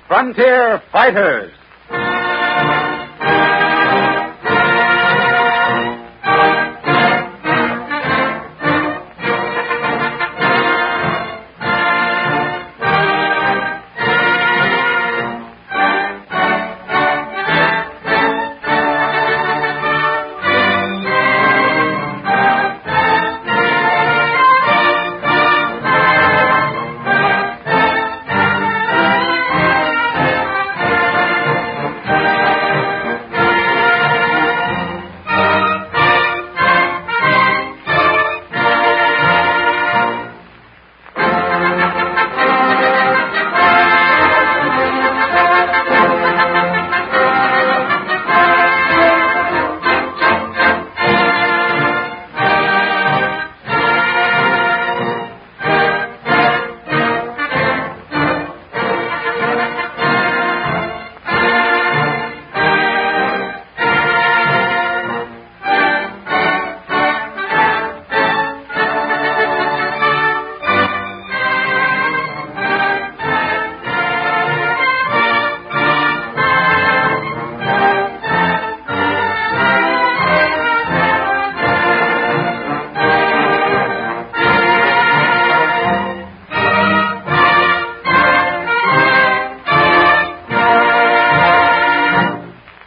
Frontier Fighters.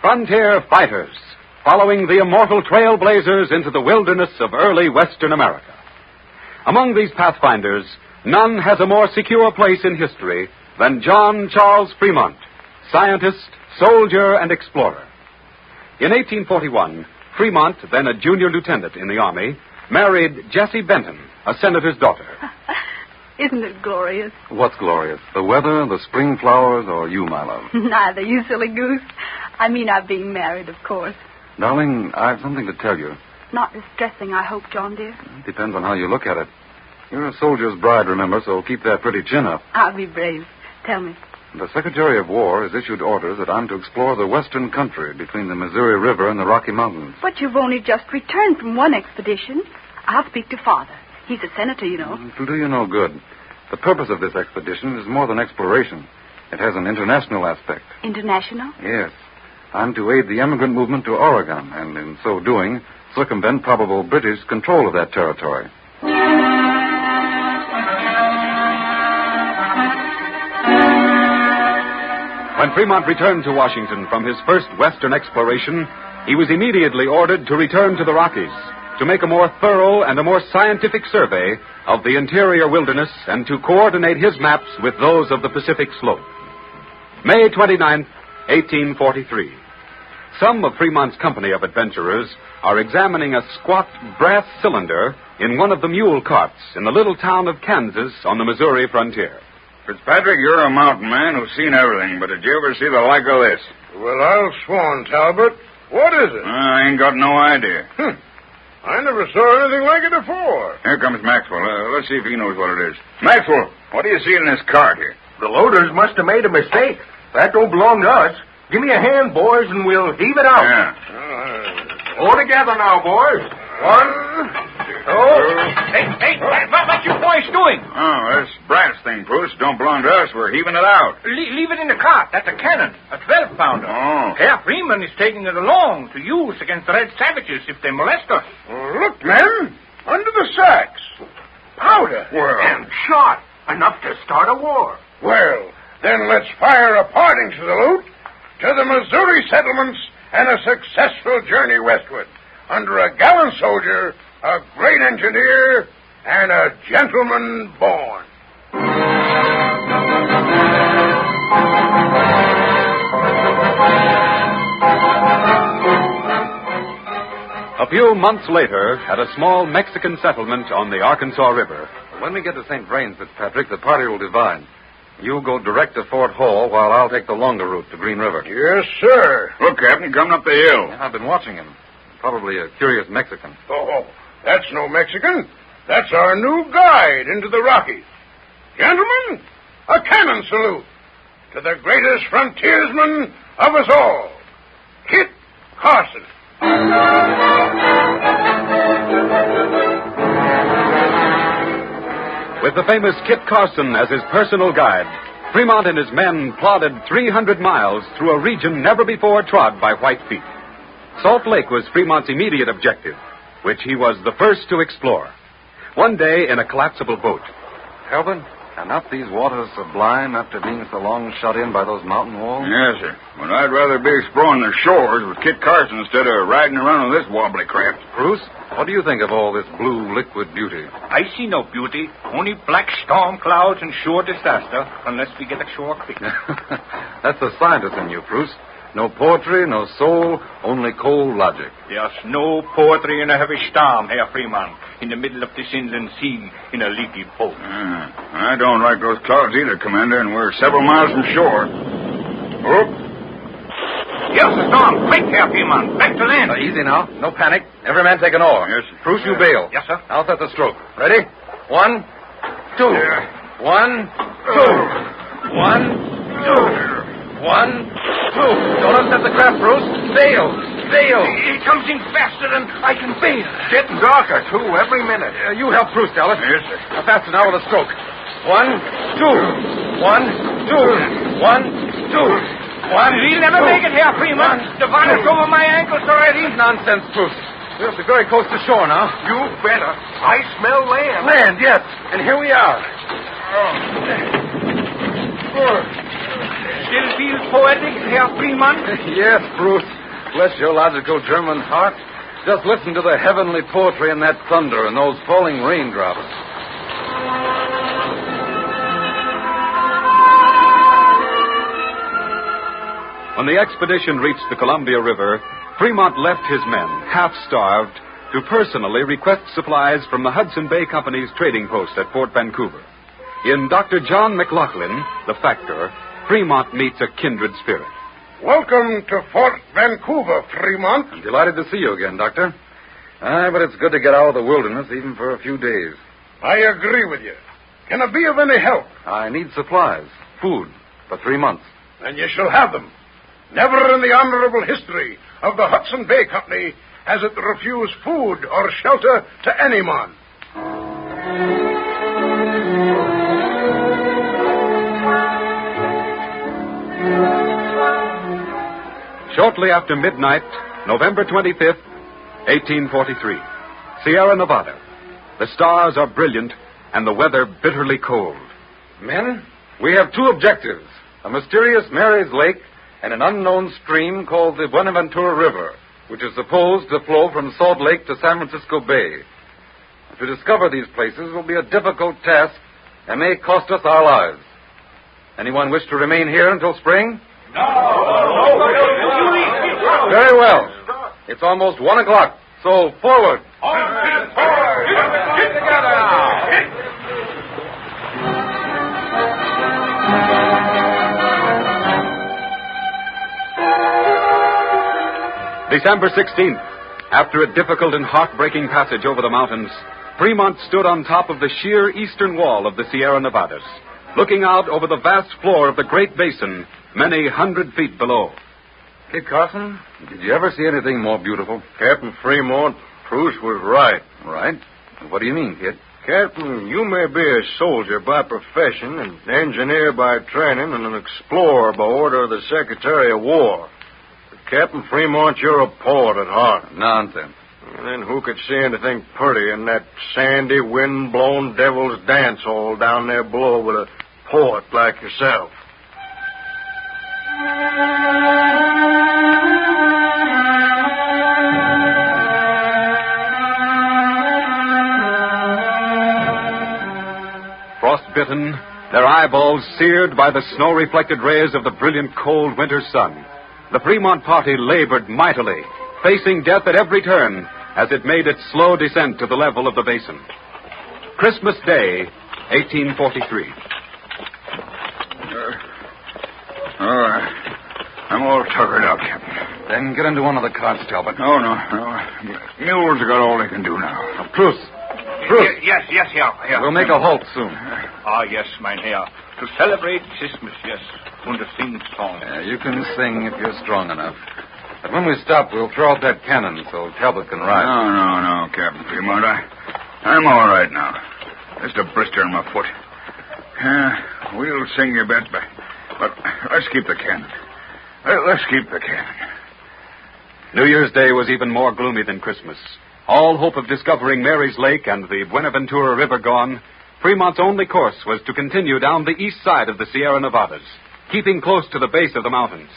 Frontier Fighters, following the immortal trailblazers into the wilderness of early Western America. Among these pathfinders, none has a more secure place in history than John Charles Fremont, scientist, soldier, and explorer. In 1841, Fremont, then a junior lieutenant in the Army, married Jessie Benton, a senator's daughter. Isn't it glorious? What's glorious? The weather, the spring flowers, or you, my love? Neither, you silly goose. I mean our being married, of course. Darling, I have something to tell you. Not distressing, I hope, John, dear. It depends on how you look at it. You're a soldier's bride, remember, so keep that pretty chin up. I'll be brave. Tell me. The Secretary of War has issued orders that I'm to explore the western country between the Missouri River and the Rocky Mountains. But you've only just returned from one expedition. I'll speak to Father. He's a senator, you know. It'll do you no good. The purpose of this expedition is more than exploration. It has an international aspect. International? Yes. I'm to aid the emigrant movement to Oregon, and in so doing, circumvent probable British control of that territory. When Fremont returned to Washington from his first Western exploration, he was immediately ordered to return to the Rockies to make a more thorough and a more scientific survey of the interior wilderness and to coordinate his maps with those of the Pacific slope. May 29th, 1843. Some of Fremont's company of adventurers are examining a squat brass cylinder in one of the mule carts in the little town of Kansas on the Missouri frontier. Fitzpatrick, you're a mountain man who's seen everything, but did you ever see the like of this? Well, I'll swan, Talbot. What is it? I ain't got no idea. I never saw anything like it before. Here comes Maxwell. Let's see if he knows what it is. Maxwell, what do you see in this cart here? The loaders must have made a mistake. That don't belong to us. Give me a hand, boys, and we'll heave it out. Yeah. All together now, boys. 1, 2. Hey, what you boys doing? Oh, this brass thing, Bruce, don't belong to us. We're heaving it out. Leave it in the cart. That's a cannon, a 12-pounder. Oh. Herr Freeman is taking it along to use against the red savages if they molest us. Look, men, under the sacks. Powder. Well. And shot. Enough to start a war. Well, then let's fire a parting salute to the Missouri settlements and a successful journey westward under a gallant soldier, a great engineer, and a gentleman born. A few months later, at a small Mexican settlement on the Arkansas River. When we get to St. Vrain, Fitzpatrick, the party will divide. You go direct to Fort Hall while I'll take the longer route to Green River. Yes, sir. Look, Captain, coming up the hill. I've been watching him. Probably a curious Mexican. Oh, that's no Mexican. That's our new guide into the Rockies. Gentlemen, a cannon salute to the greatest frontiersman of us all, Kit Carson. With the famous Kit Carson as his personal guide, Fremont and his men plodded 300 miles through a region never before trod by white feet. Salt Lake was Fremont's immediate objective, which he was the first to explore. One day, in a collapsible boat. Calvin, are not these waters sublime after being so long shut in by those mountain walls? Yes, sir. But I'd rather be exploring the shores with Kit Carson instead of riding around with this wobbly craft. Bruce, what do you think of all this blue liquid beauty? I see no beauty, only black storm clouds and sure disaster, unless we get ashore quick. That's the scientist in you, Bruce. No poetry, no soul, only cold logic. There's no poetry in a heavy storm, Herr Fremont, in the middle of this inland sea, in a leaky boat. I don't like those clouds either, Commander, and we're several miles from shore. Oh. Here's the storm. Quick, Herr Fremont. Back to land. Easy now. No panic. Every man take an oar. Yes, sir. Bruce, you bail. Yes, sir. I'll set the stroke. Ready? 1, 2. 1, 2. 1, 2. 1, 2. Don't upset the craft, Bruce. Sail. It comes in faster than I can bear. Getting darker, too, every minute. You help Bruce, Dallas. Yes, sir. Now faster now with a stroke. 1, 2. 1, 2. 1, 2. 1. We'll never make it, Herr Fremont. The water's over my ankles already. Nonsense, Bruce. We'll be very close to shore now. You better. I smell land. Land, yes. And here we are. Still feels poetic, Herr Fremont? Yes, Bruce. Bless your logical German heart. Just listen to the heavenly poetry in that thunder and those falling raindrops. When the expedition reached the Columbia River, Fremont left his men, half-starved, to personally request supplies from the Hudson Bay Company's trading post at Fort Vancouver. In Dr. John McLaughlin, the factor, Fremont meets a kindred spirit. Welcome to Fort Vancouver, Fremont. I'm delighted to see you again, Doctor. But it's good to get out of the wilderness, even for a few days. I agree with you. Can I be of any help? I need supplies, food, for 3 months. And you shall have them. Never in the honorable history of the Hudson Bay Company has it refused food or shelter to any man. Shortly after midnight, November 25th, 1843, Sierra Nevada. The stars are brilliant and the weather bitterly cold. Men, we have 2 objectives. A mysterious Mary's Lake and an unknown stream called the Buenaventura River, which is supposed to flow from Salt Lake to San Francisco Bay. To discover these places will be a difficult task and may cost us our lives. Anyone wish to remain here until spring? Very well. It's almost 1 o'clock, so forward. Get together. December 16th, after a difficult and heartbreaking passage over the mountains, Fremont stood on top of the sheer eastern wall of the Sierra Nevadas, looking out over the vast floor of the Great Basin, many 100 feet below. Kit Carson, did you ever see anything more beautiful? Captain Fremont, Bruce was right. Right. What do you mean, Kit? Captain, you may be a soldier by profession, an engineer by training, and an explorer by order of the Secretary of War. But Captain Fremont, you're a poet at heart. Nonsense. And then who could see anything pretty in that sandy, wind-blown devil's dance hall down there below with a poet like yourself? Frostbitten, their eyeballs seared by the snow-reflected rays of the brilliant cold winter sun, the Fremont party labored mightily, facing death at every turn as it made its slow descent to the level of the basin. Christmas Day, 1843. I'm all tuckered out, Captain. Then get into one of the carts, Talbot. No. Mules have got all they can do now. Bruce. Yes, Herr. We'll make a halt soon. Yes, mein Herr. To celebrate Christmas, yes. And to sing songs. You can sing if you're strong enough. But when we stop, we'll throw out that cannon so Talbot can ride. No, Captain Fremont. I'm all right now. Just a blister in my foot. We'll sing you a bit, but let's keep the cannon. Let's keep the cannon. New Year's Day was even more gloomy than Christmas. All hope of discovering Mary's Lake and the Buenaventura River gone, Fremont's only course was to continue down the east side of the Sierra Nevadas, keeping close to the base of the mountains.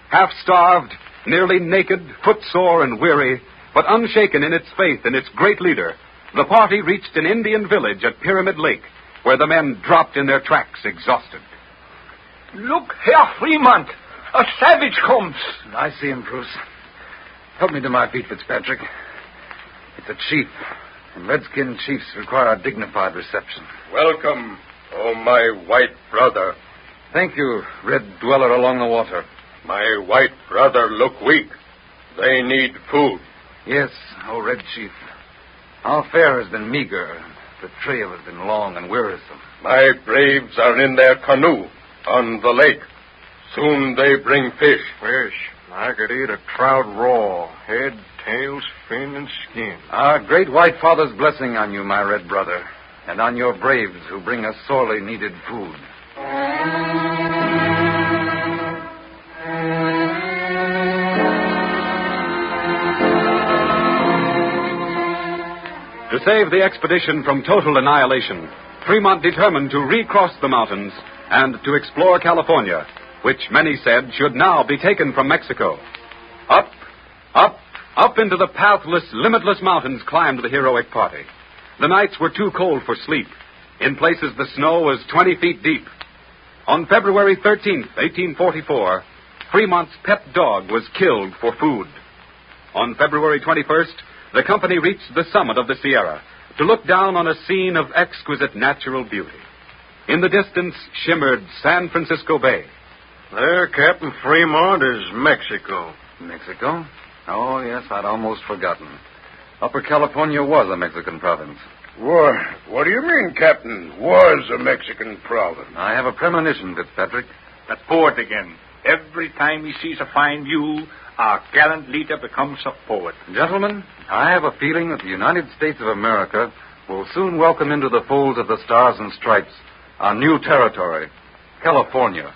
Half-starved, nearly naked, footsore and weary, but unshaken in its faith in its great leader, the party reached an Indian village at Pyramid Lake, where the men dropped in their tracks, exhausted. Look, Herr Fremont! A savage comes! I see him, Bruce. Help me to my feet, Fitzpatrick. It's a chief, and redskin chiefs require a dignified reception. Welcome, oh my white brother. Thank you, red dweller along the water. My white brother look weak. They need food. Yes, oh red chief. Our fare has been meager. The trail has been long and wearisome. My braves are in their canoe on the lake. Soon they bring fish. Fish? I could eat a trout raw. Head, tails, fin, and skin. Our great white father's blessing on you, my red brother, and on your braves who bring us sorely needed food. To save the expedition from total annihilation, Fremont determined to recross the mountains and to explore California, which many said should now be taken from Mexico. Up, up, up into the pathless, limitless mountains climbed the heroic party. The nights were too cold for sleep. In places, the snow was 20 feet deep. On February 13th, 1844, Fremont's pet dog was killed for food. On February 21st, the company reached the summit of the Sierra to look down on a scene of exquisite natural beauty. In the distance shimmered San Francisco Bay. There, Captain Fremont, is Mexico. Mexico? Oh, yes, I'd almost forgotten. Upper California was a Mexican province. What do you mean, Captain? Was a Mexican province? I have a premonition, Fitzpatrick. That poet again. Every time he sees a fine view, our gallant leader becomes a poet. Gentlemen, I have a feeling that the United States of America will soon welcome into the folds of the Stars and Stripes our new territory, California.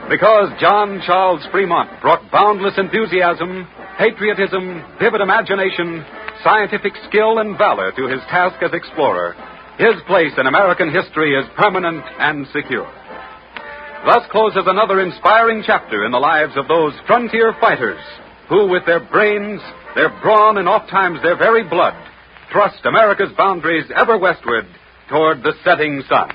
Because John Charles Fremont brought boundless enthusiasm, patriotism, vivid imagination, scientific skill, and valor to his task as explorer, his place in American history is permanent and secure. Thus closes another inspiring chapter in the lives of those frontier fighters who, with their brains, their brawn, and ofttimes their very blood, thrust America's boundaries ever westward toward the setting sun.